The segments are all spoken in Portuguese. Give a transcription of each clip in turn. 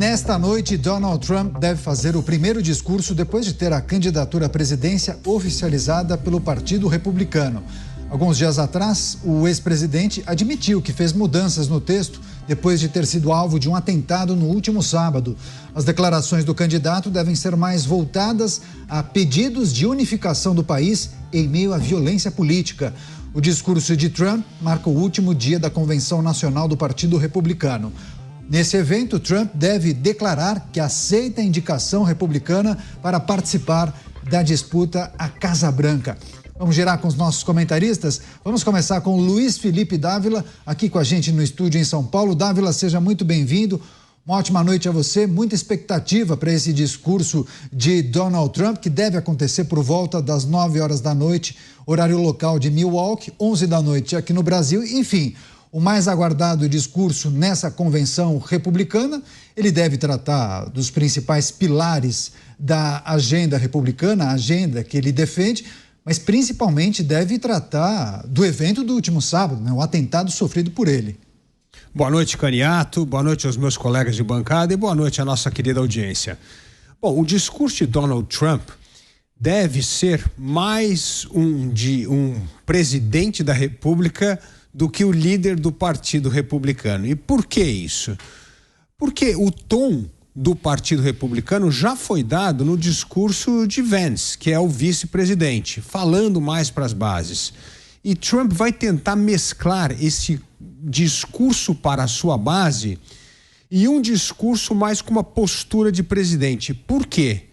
Nesta noite, Donald Trump deve fazer o primeiro discurso depois de ter a candidatura à presidência oficializada pelo Partido Republicano. Alguns dias atrás, o ex-presidente admitiu que fez mudanças no texto depois de ter sido alvo de um atentado no último sábado. As declarações do candidato devem ser mais voltadas a pedidos de unificação do país em meio à violência política. O discurso de Trump marca o último dia da Convenção Nacional do Partido Republicano. Nesse evento, Trump deve declarar que aceita a indicação republicana para participar da disputa à Casa Branca. Vamos girar com os nossos comentaristas? Vamos começar com o Luiz Felipe Dávila, aqui com a gente no estúdio em São Paulo. Dávila, seja muito bem-vindo. Uma ótima noite a você. Muita expectativa para esse discurso de Donald Trump, que deve acontecer por volta das 9 horas da noite, horário local de Milwaukee, 11 da noite aqui no Brasil. Enfim, o mais aguardado discurso nessa convenção republicana. Ele deve tratar dos principais pilares da agenda republicana, a agenda que ele defende, mas principalmente deve tratar do evento do último sábado, né, o atentado sofrido por ele. Boa noite, Caniato, boa noite aos meus colegas de bancada e boa noite à nossa querida audiência. Bom, o discurso de Donald Trump deve ser mais de um presidente da República do que o líder do Partido Republicano. E por que isso? Porque o tom do Partido Republicano já foi dado no discurso de Vance, que é o vice-presidente, falando mais para as bases. E Trump vai tentar mesclar esse discurso para a sua base e um discurso mais com uma postura de presidente. Por quê?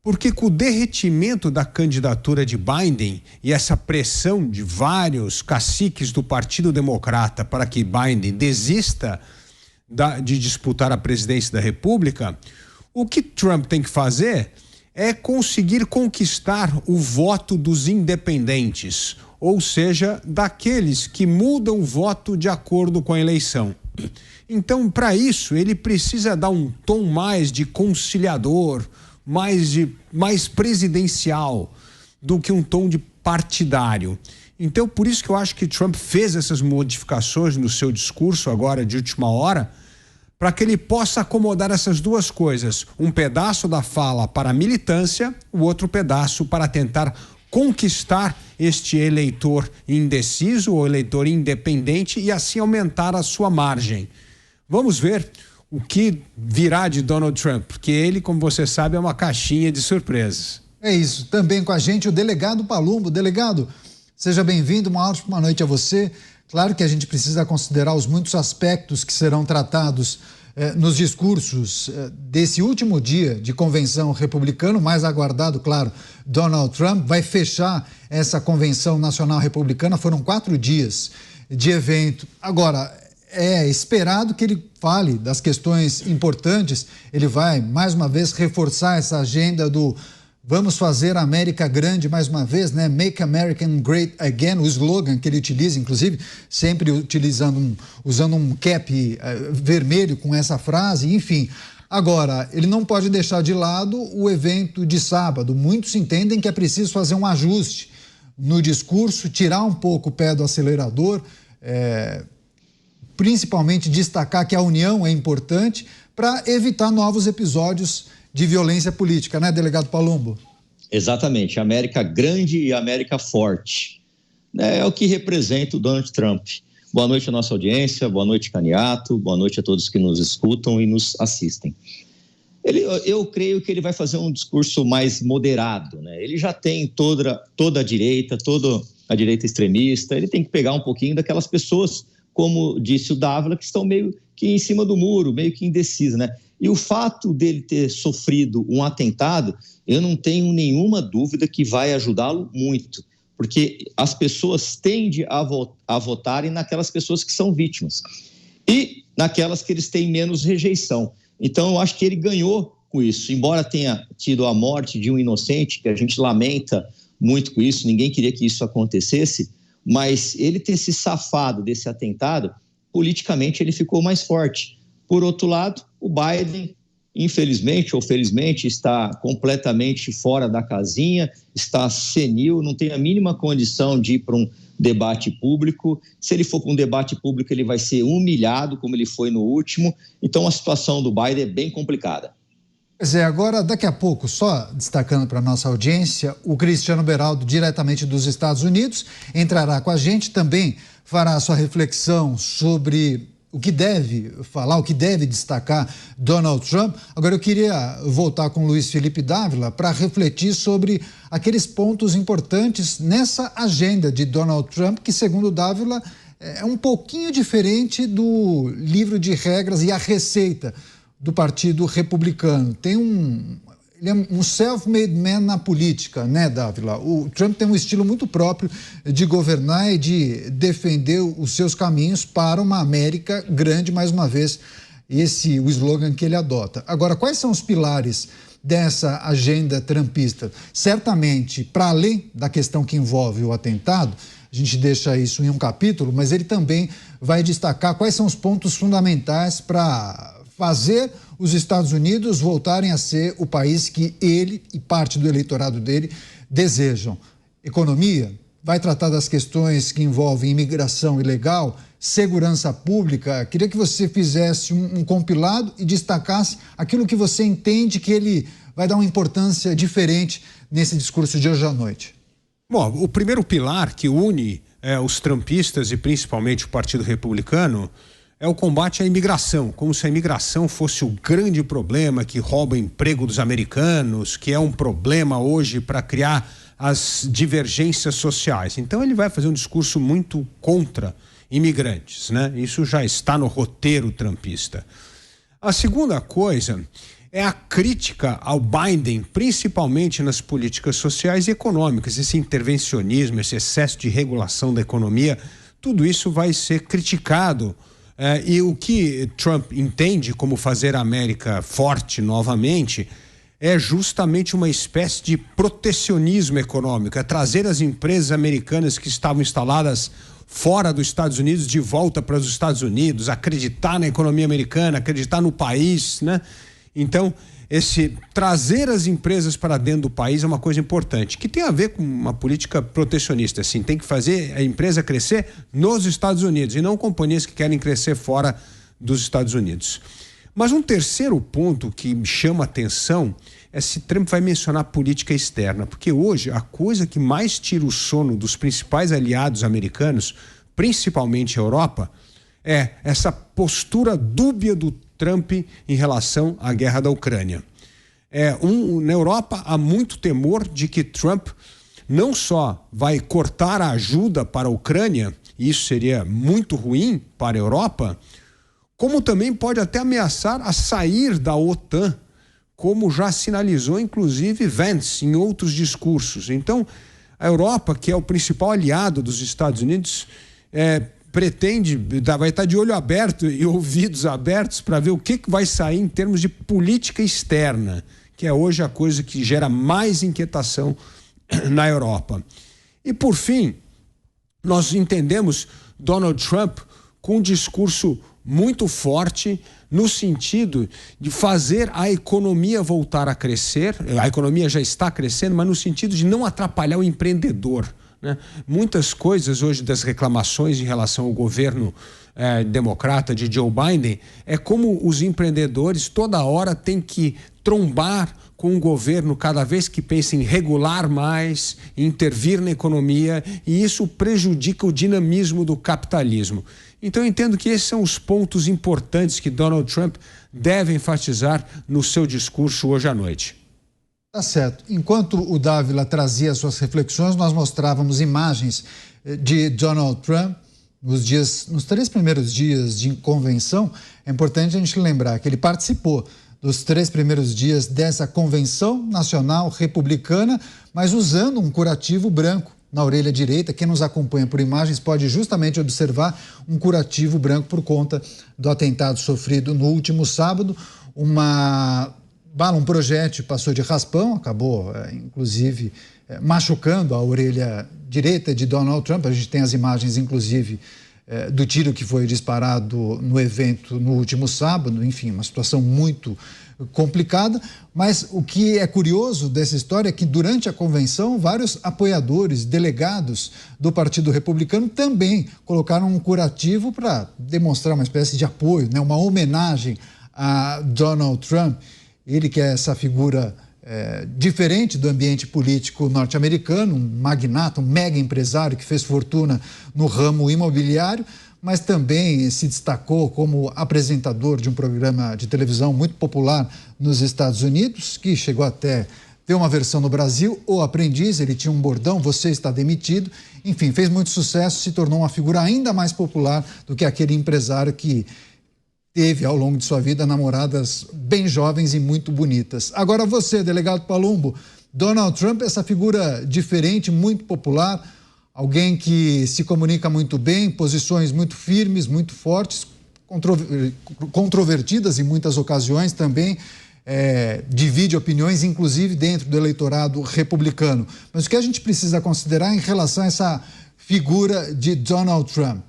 Porque com o derretimento da candidatura de Biden e essa pressão de vários caciques do Partido Democrata para que Biden desista de disputar a presidência da República, o que Trump tem que fazer é conseguir conquistar o voto dos independentes, ou seja, daqueles que mudam o voto de acordo com a eleição. Então, para isso, ele precisa dar um tom mais de conciliador, mais presidencial do que um tom de partidário. Então, por isso que eu acho que Trump fez essas modificações no seu discurso agora de última hora, para que ele possa acomodar essas duas coisas, um pedaço da fala para a militância, o outro pedaço para tentar conquistar este eleitor indeciso ou eleitor independente e assim aumentar a sua margem. Vamos ver o que virá de Donald Trump, porque ele, como você sabe, é uma caixinha de surpresas. É isso. Também com a gente o delegado Palumbo. Delegado, seja bem-vindo, uma ótima noite a você. Claro que a gente precisa considerar os muitos aspectos que serão tratados nos discursos desse último dia de convenção republicana, mais aguardado, claro, Donald Trump vai fechar essa convenção nacional republicana. Foram 4 dias de evento. Agora, é esperado que ele fale das questões importantes. Ele vai, mais uma vez, reforçar essa agenda do vamos fazer a América grande mais uma vez, né? Make America Great Again, o slogan que ele utiliza, inclusive, sempre usando um cap vermelho com essa frase, enfim. Agora, ele não pode deixar de lado o evento de sábado. Muitos entendem que é preciso fazer um ajuste no discurso, tirar um pouco o pé do acelerador, principalmente destacar que a união é importante para evitar novos episódios de violência política, né, delegado Palumbo? Exatamente, América grande e América forte. É o que representa o Donald Trump. Boa noite à nossa audiência, boa noite, Caniato, boa noite a todos que nos escutam e nos assistem. Eu creio que ele vai fazer um discurso mais moderado, né? Ele já tem toda a direita extremista, ele tem que pegar um pouquinho daquelas pessoas, como disse o Dávila, que estão meio que em cima do muro, meio que indecisas, né? E o fato dele ter sofrido um atentado, eu não tenho nenhuma dúvida que vai ajudá-lo muito, porque as pessoas tendem a votarem naquelas pessoas que são vítimas e naquelas que eles têm menos rejeição. Então, eu acho que ele ganhou com isso, embora tenha tido a morte de um inocente, que a gente lamenta muito com isso, ninguém queria que isso acontecesse, mas ele ter se safado desse atentado, politicamente ele ficou mais forte. Por outro lado, o Biden, infelizmente ou felizmente, está completamente fora da casinha, está senil, não tem a mínima condição de ir para um debate público. Se ele for para um debate público, ele vai ser humilhado, como ele foi no último. Então, a situação do Biden é bem complicada. Pois é, agora, daqui a pouco, só destacando para a nossa audiência, o Cristiano Beraldo, diretamente dos Estados Unidos, entrará com a gente, também fará a sua reflexão sobre o que deve falar, o que deve destacar Donald Trump. Agora eu queria voltar com o Luiz Felipe Dávila para refletir sobre aqueles pontos importantes nessa agenda de Donald Trump, que, segundo Dávila, é um pouquinho diferente do livro de regras e a receita do Partido Republicano. Ele é um self-made man na política, né, Dávila? O Trump tem um estilo muito próprio de governar e de defender os seus caminhos para uma América grande, mais uma vez, o slogan que ele adota. Agora, quais são os pilares dessa agenda trumpista? Certamente, para além da questão que envolve o atentado, a gente deixa isso em um capítulo, mas ele também vai destacar quais são os pontos fundamentais para fazer os Estados Unidos voltarem a ser o país que ele e parte do eleitorado dele desejam. Economia, vai tratar das questões que envolvem imigração ilegal, segurança pública. Queria que você fizesse um compilado e destacasse aquilo que você entende que ele vai dar uma importância diferente nesse discurso de hoje à noite. Bom, o primeiro pilar que une os trumpistas e principalmente o Partido Republicano é o combate à imigração, como se a imigração fosse o grande problema que rouba emprego dos americanos, que é um problema hoje para criar as divergências sociais. Então ele vai fazer um discurso muito contra imigrantes, né? Isso já está no roteiro trumpista. A segunda coisa é a crítica ao Biden, principalmente nas políticas sociais e econômicas. Esse intervencionismo, esse excesso de regulação da economia, tudo isso vai ser criticado. E o que Trump entende como fazer a América forte novamente é justamente uma espécie de protecionismo econômico, é trazer as empresas americanas que estavam instaladas fora dos Estados Unidos de volta para os Estados Unidos, acreditar na economia americana, acreditar no país, né? Então, esse trazer as empresas para dentro do país é uma coisa importante, que tem a ver com uma política protecionista, assim, tem que fazer a empresa crescer nos Estados Unidos e não companhias que querem crescer fora dos Estados Unidos. Mas um terceiro ponto que me chama a atenção é se Trump vai mencionar política externa, porque hoje a coisa que mais tira o sono dos principais aliados americanos, principalmente a Europa, é essa postura dúbia do Trump em relação à guerra da Ucrânia. Na Europa há muito temor de que Trump não só vai cortar a ajuda para a Ucrânia, e isso seria muito ruim para a Europa, como também pode até ameaçar a sair da OTAN, como já sinalizou inclusive Vance em outros discursos. Então, a Europa, que é o principal aliado dos Estados Unidos, vai estar de olho aberto e ouvidos abertos para ver o que vai sair em termos de política externa, que é hoje a coisa que gera mais inquietação na Europa. E, por fim, nós entendemos Donald Trump com um discurso muito forte no sentido de fazer a economia voltar a crescer. A economia já está crescendo, mas no sentido de não atrapalhar o empreendedor, né? Muitas coisas hoje das reclamações em relação ao governo democrata de Joe Biden é como os empreendedores toda hora têm que trombar com o governo cada vez que pensa em regular mais, intervir na economia, e isso prejudica o dinamismo do capitalismo. Então eu entendo que esses são os pontos importantes que Donald Trump deve enfatizar no seu discurso hoje à noite. Tá certo. Enquanto o Dávila trazia suas reflexões, nós mostrávamos imagens de Donald Trump nos 3 primeiros dias de convenção. É importante a gente lembrar que ele participou dos 3 primeiros dias dessa convenção nacional republicana, mas usando um curativo branco na orelha direita. Quem nos acompanha por imagens pode justamente observar um curativo branco por conta do atentado sofrido no último sábado. Um projétil passou de raspão, acabou, inclusive, machucando a orelha direita de Donald Trump. A gente tem as imagens, inclusive, do tiro que foi disparado no evento no último sábado. Enfim, uma situação muito complicada, mas o que é curioso dessa história é que durante a convenção vários apoiadores, delegados do Partido Republicano também colocaram um curativo para demonstrar uma espécie de apoio, né, uma homenagem a Donald Trump. Ele que é essa figura diferente do ambiente político norte-americano, um magnata, um mega empresário que fez fortuna no ramo imobiliário, mas também se destacou como apresentador de um programa de televisão muito popular nos Estados Unidos, que chegou até ter uma versão no Brasil, O Aprendiz. Ele tinha um bordão: você está demitido. Enfim, fez muito sucesso, se tornou uma figura ainda mais popular do que aquele empresário que teve ao longo de sua vida namoradas bem jovens e muito bonitas. Agora você, delegado Palumbo, Donald Trump, essa figura diferente, muito popular, alguém que se comunica muito bem, posições muito firmes, muito fortes, controvertidas em muitas ocasiões também, divide opiniões, inclusive dentro do eleitorado republicano. Mas o que a gente precisa considerar em relação a essa figura de Donald Trump?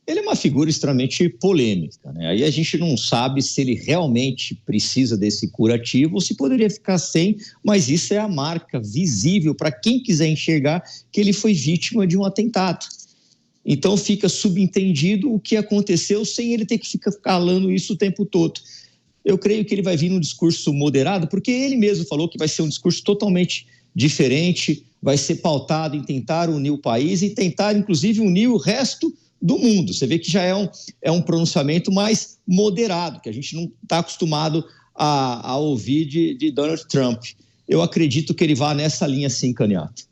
Ele é uma figura extremamente polêmica, né? Aí a gente não sabe se ele realmente precisa desse curativo ou se poderia ficar sem, mas isso é a marca visível para quem quiser enxergar que ele foi vítima de um atentado. Então fica subentendido o que aconteceu sem ele ter que ficar falando isso o tempo todo. Eu creio que ele vai vir num discurso moderado, porque ele mesmo falou que vai ser um discurso totalmente diferente, vai ser pautado em tentar unir o país e tentar, inclusive, unir o resto do mundo. Você vê que já é um pronunciamento mais moderado, que a gente não está acostumado a ouvir de Donald Trump. Eu acredito que ele vá nessa linha sim, Caniato.